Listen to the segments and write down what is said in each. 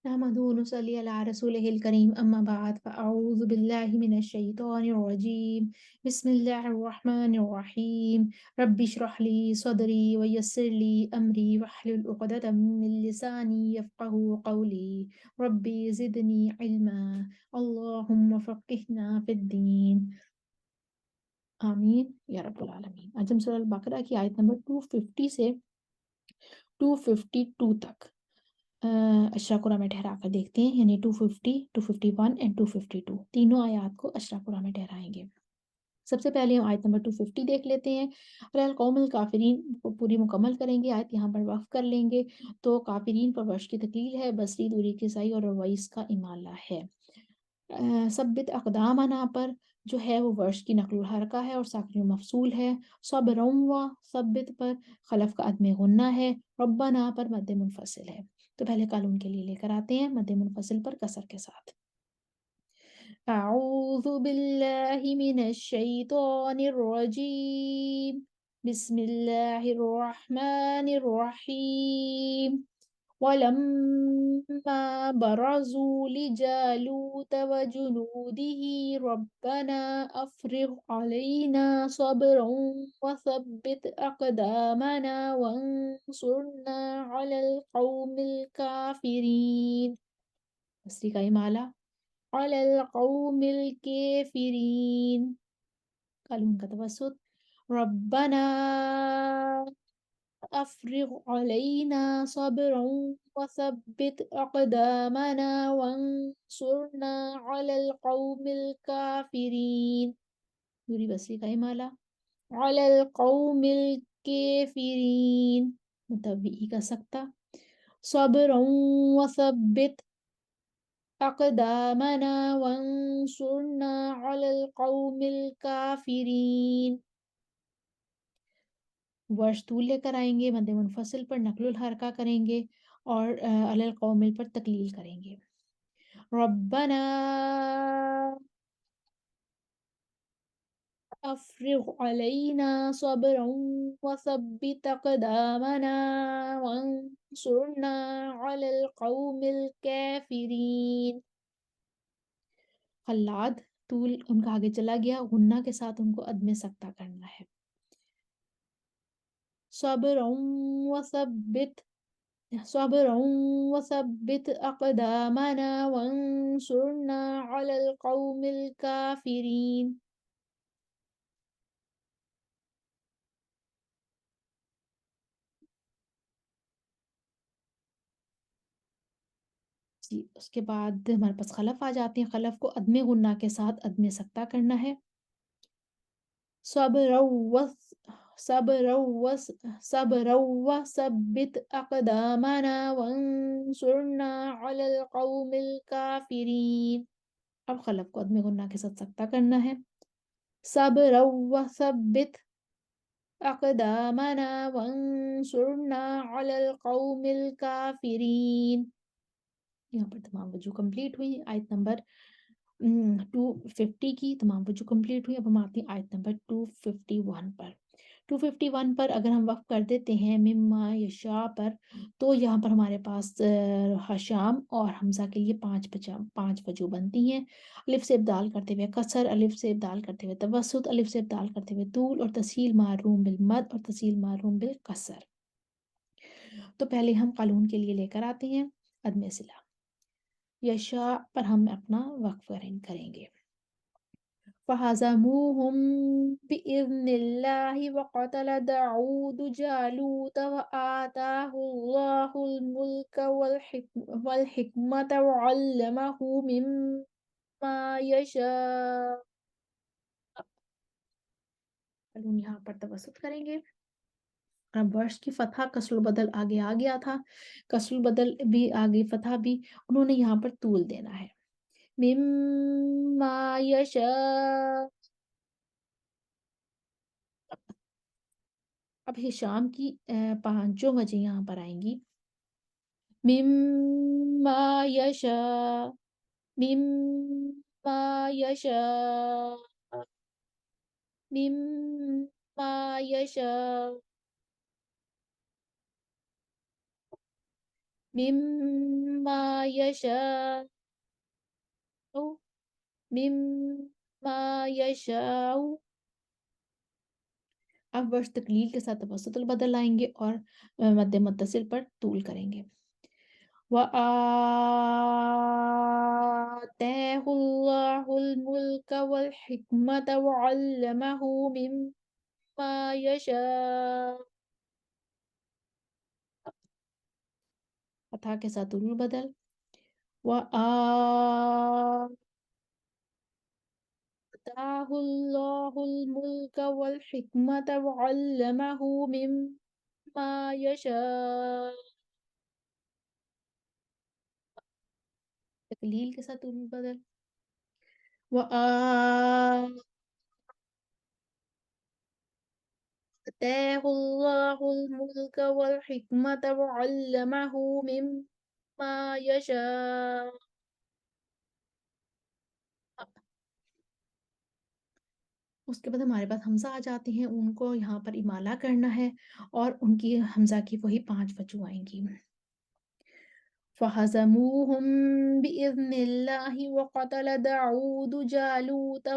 नहमदुहु व नुसल्ली अला रसूलिहिल करीम अम्मा बाद फ़अऊज़ु बिल्लाहि मिनश शैतानिर रजीम बिस्मिल्लाहिर रहमानिर रहीम रब्बि इश्रह ली सदरी व यस्सिर ली अमरी वहलुल उक़दतम मिन लिसानी यफ़क़हू क़ौली रब्बि ज़िदनी इल्मा अल्लाहुम्मा फ़क़्हिना फ़िद्दीन आमीन या रब्बल आलमीन। आज हम सूरह अल बकरा की आयत नंबर 250 से 252 तक अशरा में ठहरा कर देखते हैं, यानी 250, 251 एंड 252 तीनों आयात को अशरा में ठहराएंगे। सबसे पहले हम आयत नंबर 250 देख लेते हैं। अल कौमुल काफिरीन को पूरी मुकम्मल करेंगे, आयत यहाँ पर वक्फ कर लेंगे। तो काफिरीन पर वर्ष की तकलील है, बसरी दूरी की सही और रवाइस का इमाला है। सब्बित अक़दामना पर जो है वो वर्ष की नक़्ल हरका है और साकिन मफसूल है। सब्रम व सब्बित पर खलफ का अदम गुन्ना है। रब्बना पर मद्द मुनफसिल है। तो पहले कानून के लिए लेकर आते हैं मद्द मुनफसिल पर कसर के साथ। अऊज़ु बिल्लाहि मिनश शैतानिर रजीम बिस्मिल्लाहिर रहमानिर रहीम वलम्मा बरज़ू लिजालूत वजुनूदिही रब्बना अफ़्रिग़ अलैना सब्रन वसब्बित अक़दामना वंसुरना अलल क़ौमिल काफ़िरीन। बसरी का इमाला अलल क़ौमिल काफ़िरीन। कालून का तवस्सुत रब्बना अफ़्रिग़ अलैना सब्रन वसब्बित अक़दामना वंसुरना अलल क़ौमिल काफ़िरीन। दूरी बसरी का इमाला अलल क़ौमिल काफ़िरीन। मुतव्वी का सकता सब्रन वसब्बित अक़दामना वंसुरना अलल क़ौमिल काफ़िरीन। वर्ष तूल लेकर आएंगे, मद्दे मुनफसिल पर नक़्लुल हरका करेंगे और अलल कौमिल पर तकलील करेंगे। रब्बना अफ़्रिग़ अलैना सब्रन वसब्बित अक़दामना वंसुरना अलल क़ौमिल काफ़िरीन। ख़ल्लाद तूल उनका आगे चला गया, गुन्ना के साथ उनको अदम सख्ता करना है। सब्रन वसब्बित वसब्बित अक़दामना वंसुरना अलल क़ौमिल काफ़िरीन। जी, उसके बाद हमारे पास खलफ आ जाते हैं। खलफ को अदम गुन्ना के साथ अदम सख्ता करना है। सब्रन वस सब्रन वस सब्रन वसब्बित अक़दामना वंसुरना अलल क़ौमिल काफ़िरीन। अब खलफ को अदम गुन्ना के साथ सख्ता करना है। सब्रन वसब्बित अक़दामना वंसुरना अलल क़ौमिल काफ़िरीन। यहाँ पर तमाम वजू कंप्लीट हुई। आयत नंबर 250 की तमाम वजू कंप्लीट हुई। अब हम आते हैं आयत नंबर 251 पर। 251 पर अगर हम वक्फ कर देते हैं मिम्मा यशा पर, तो यहाँ पर हमारे पास हशाम और हमजा के लिए पाँच वजू बनती हैं। अलिफ से इब्दाल करते हुए कसर, अलिफ से इब्दाल करते हुए तवस्सुत, अलिफ से इब्दाल करते हुए तूल और तस्हील मारूम बिल मद और तस्हील मारूम बिल कसर। तो पहले हम कानून के लिए लेकर आते हैं अदम सिला। यशा पर हम अपना वक्फ करेंगे। फ़हज़मूहुम बिइज़्निल्लाहि वक़तल दाऊद जालूत वआताहुल्लाहुल मुल्क वल हिकमत वअल्लमहु मिम्मा यशा। कानून यहाँ पर तवस्सुत करेंगे। अब वर्ष की फतहा कसरुल बदल आगे आ गया था, कसरुल बदल भी आगे फतहा भी, उन्होंने यहाँ पर तूल देना है। मिम्मा यशा। अब हिशाम की पांचों वजह यहाँ पर आएंगी। मिम्मा यशा, मिम्मा यशा, मिम्मा यशा। مما يشاء مما يشاء. अब वर्ष तकलील के साथ तवसतुल बदल लाएंगे और मद्दे मुत्तसिल पर तूल करेंगे. वआताहुल्लाहुल मुल्क वल हिकमत वअल्लमहु मिम्मा यशा. अथा के साथ तूल बदल. वआताहुल्लाहुल मुल्क वल हिकमत वअल्लमहु मिम्मा यशा. तकलील के साथ तूल बदल. वआताहुल्लाहुल मुल्क वल हिकमत वअल्लमहु मिम्मा यशा. उसके बाद हमारे पास हमजा आ जाते हैं, उनको यहाँ पर इमाला करना है और उनकी हमजा की वही 5 वजूह आएंगी. فهزموهم بإذن الله وقتل داود جالوت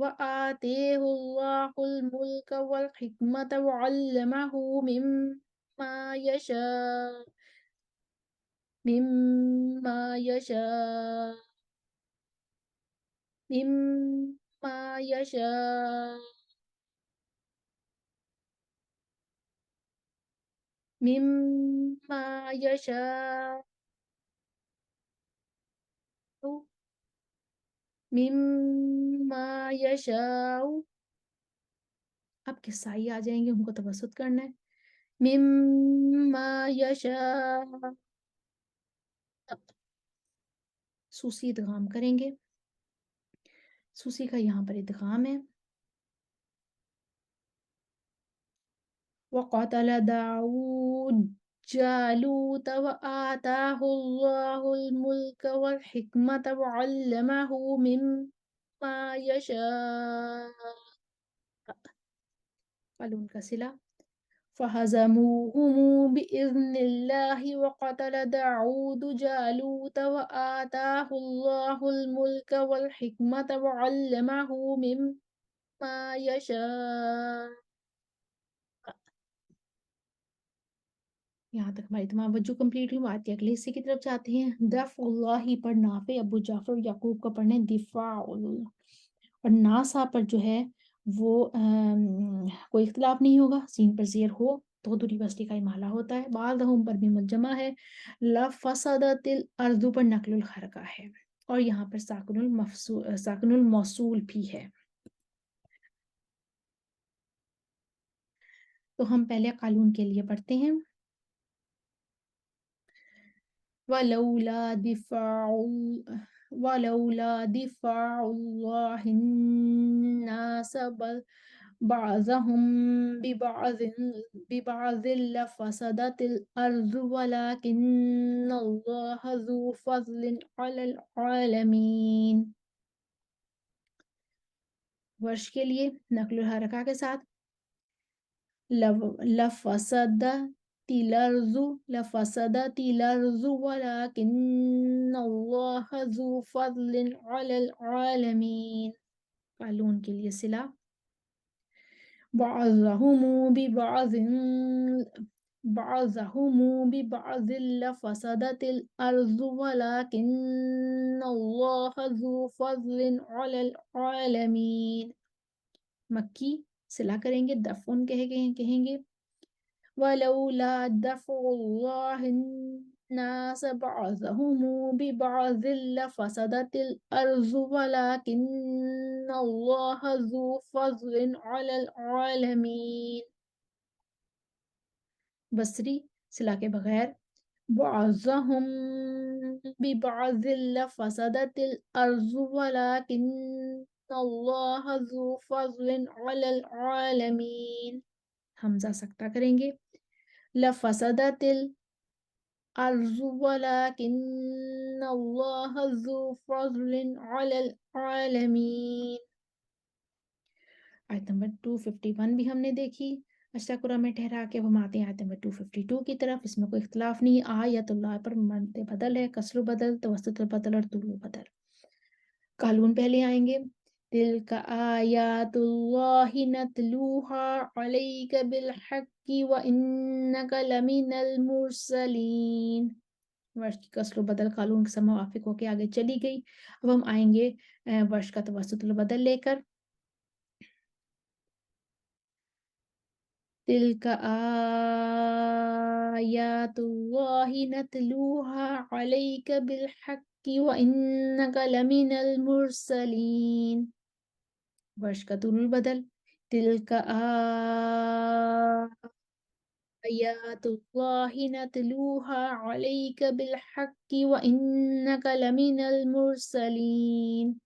وآتيه الله الملك والحكمة وعلمه مما يشاء مما يشاء مما يشاء مما يشاء مما يشاء. अब किस्साई आ जाएंगे, उनको तवसुत करना है. मिम्मा यशा. सूसी इदगाम करेंगे. सूसी का यहाँ पर इदगाम है. वक़तल दाऊद जालूत वआताहुल्लाहुल मुल्क वल हिकमत वअल्लमहु मिम्मा यशा. क़ालून का सिला. فهزموهم بإذن الله وقتل داود جالوت وآتاه الله الملك والحكمة وعلمه مما يشاء. यहाँ तक हमारी तमाम वजू कंप्लीट हुई. आते अगले हिस्से की तरफ जाते हैं. दफ़उल्लाही पर नाफे अबू जाफर याकूब का पढ़ने दिफ़ाउल. और नासा पर जो है वो कोई इख्तिलाफ नहीं होगा. सीन पर ज़ेर हो तो दूरी वस्ती का इमाला होता है. बादहुम पर भी मुजमा है. लफ़सदतिल अर्दु पर नकलुल हरका है और यहाँ पर साकिनुल मौसूल भी है. तो हम पहले कानून के लिए पढ़ते हैं. वलौला दिफ़ाउल्लाहि अन्नास बअज़हुम बिबअज़िन लफ़सदतिल अर्ज़ु वलाकिन्नल्लाह ज़ू फ़ज़लिन अलल आलमीन. वर्ष के लिए नक़्ल हरका के साथ. लफ़सदतिल अर्ज़ु वलाकिन्नल्लाह ज़ू फ़ज़लिन अलल आलमीन. कालून के लिए सिला. बअज़हुम लफ़सदतिल अर्ज़ु वलाकिन्नल्लाह ज़ू फ़ज़लिन अलल आलमीन. मक्की सिला करेंगे. दफ़उन कहेंगे. वलौला दफ़उल्लाहि अन्नास बअज़हुम बिबअज़िन लफ़सदतिल अर्ज़ु वलाकिन्नल्लाह ज़ू फ़ज़लिन अलल आलमीन. बसरी सिला के बगैर. बअज़हुम बिबअज़िन लफ़सदतिल अर्ज़ु वलाकिन्नल्लाह ज़ू फ़ज़लिन अलल आलमीन. हमजा सकता करेंगे. लफ़सदतिल अर्ज़ु वलाकिन्नल्लाह ज़ू फ़ज़लिन अलल आलमीन. आयत नंबर 251 भी हमने देखी. अशरा कुरा में ठहरा के अब हम आते हैं आयत नंबर 252 की तरफ। इसमें कोई इख्तिलाफ नहीं, आयतुल्लाह पर मद बदल है, कसर बदल, तवस्सुत बदल और तुलु बदल। कालून पहले आएंगे। तिल्का आयातुल्लाहि नतलूहा अलैका बिलहक्कि व इन्नका लमिनल मुरसलीन। वर्ष की कसर बदल कालून के समय मुवाफिक होके आगे चली गई। अब हम आएंगे वर्ष का तवस्सुत बदल लेकर। तिल्का आयातुल्लाहि नतलूहा अलैका बिलहक्कि व इन्नका लमिनल मुरसलीन। वर्ष का तुलुल बदल। तिल्का आयातुल्लाहि नतलूहा अलैका बिलहक्कि व इन्नका लमिनल मुरसलीन।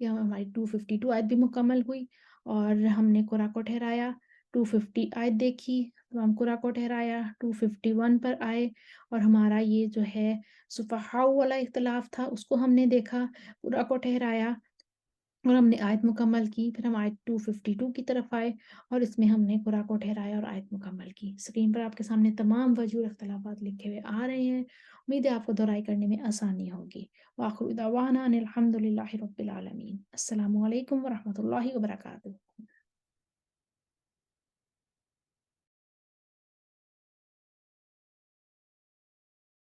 यहाँ हमारी 252 आयत भी मुकम्मल हुई और हमने कुरा को ठहराया। 250 आयत देखी तो हम कुरा को ठहराया। 251 पर आए और हमारा ये जो है सुफहाउ वाला इख्तिलाफ था उसको हमने देखा, कुरा को ठहराया और हमने आयत मुकम्मल की। फिर हम आयत 252 की तरफ आए और इसमें हमने कुरा को ठहराया और आयत मुकम्मल की। स्क्रीन पर आपके सामने तमाम वजूह इख्तिलाफात लिखे हुए आ रहे हैं। उम्मीद है आपको दोहराई करने में आसानी होगी। वाखिर दावाना अनिल हम्दुलिल्लाहि रब्बिल आलमीन। अस्सलामु अलैकुम व रहमतुल्लाहि व बरकातुहू।